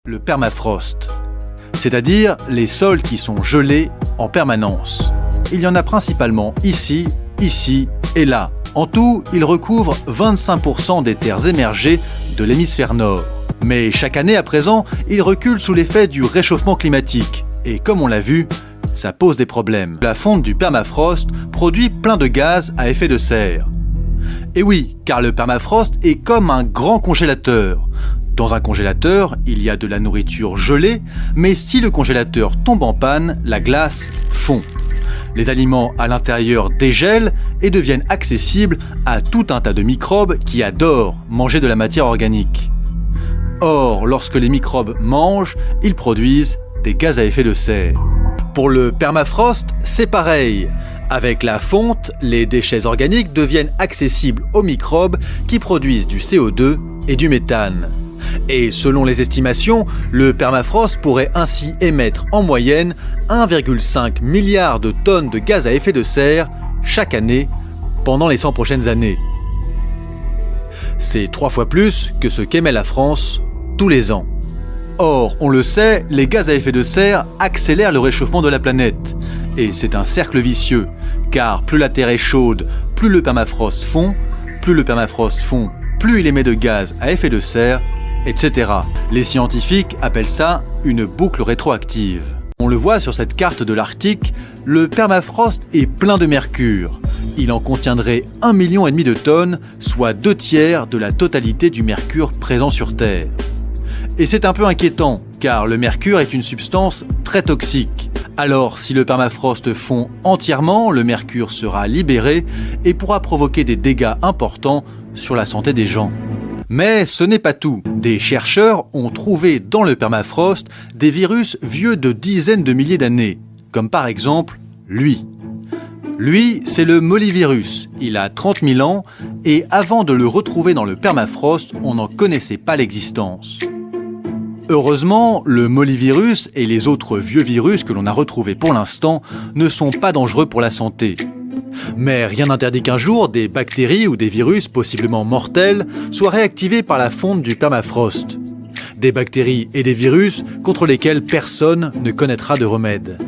Le permafrost, c'est-à-dire les sols qui sont gelés en permanence. Il y en a principalement ici, ici et là. En tout, il recouvre 25% des terres émergées de l'hémisphère nord. Mais chaque année à présent, il recule sous l'effet du réchauffement climatique. Et comme on l'a vu, ça pose des problèmes. La fonte du permafrost produit plein de gaz à effet de serre. Et oui, car le permafrost est comme un grand congélateur. Dans un congélateur, il y a de la nourriture gelée, mais si le congélateur tombe en panne, la glace fond. Les aliments à l'intérieur dégèlent et deviennent accessibles à tout un tas de microbes qui adorent manger de la matière organique. Or, lorsque les microbes mangent, ils produisent des gaz à effet de serre. Pour le permafrost, c'est pareil. Avec la fonte, les déchets organiques deviennent accessibles aux microbes qui produisent du CO2 et du méthane. Et selon les estimations, le permafrost pourrait ainsi émettre en moyenne 1,5 milliard de tonnes de gaz à effet de serre chaque année pendant les 100 prochaines années. C'est 3 fois plus que ce qu'émet la France tous les ans. Or, on le sait, les gaz à effet de serre accélèrent le réchauffement de la planète. Et c'est un cercle vicieux, car plus la Terre est chaude, plus le permafrost fond, plus il émet de gaz à effet de serre, etc. Les scientifiques appellent ça une boucle rétroactive. On le voit sur cette carte de l'Arctique, le permafrost est plein de mercure. Il en contiendrait 1,5 million de tonnes, soit 2/3 de la totalité du mercure présent sur Terre. Et c'est un peu inquiétant, car le mercure est une substance très toxique. Alors, si le permafrost fond entièrement, le mercure sera libéré et pourra provoquer des dégâts importants sur la santé des gens. Mais ce n'est pas tout. Des chercheurs ont trouvé dans le permafrost des virus vieux de dizaines de milliers d'années, comme par exemple lui. Lui, c'est le mollivirus. Il a 30 000 ans et avant de le retrouver dans le permafrost, on n'en connaissait pas l'existence. Heureusement, le mollivirus et les autres vieux virus que l'on a retrouvés pour l'instant ne sont pas dangereux pour la santé. Mais rien n'interdit qu'un jour, des bactéries ou des virus possiblement mortels soient réactivés par la fonte du permafrost. Des bactéries et des virus contre lesquels personne ne connaîtra de remède.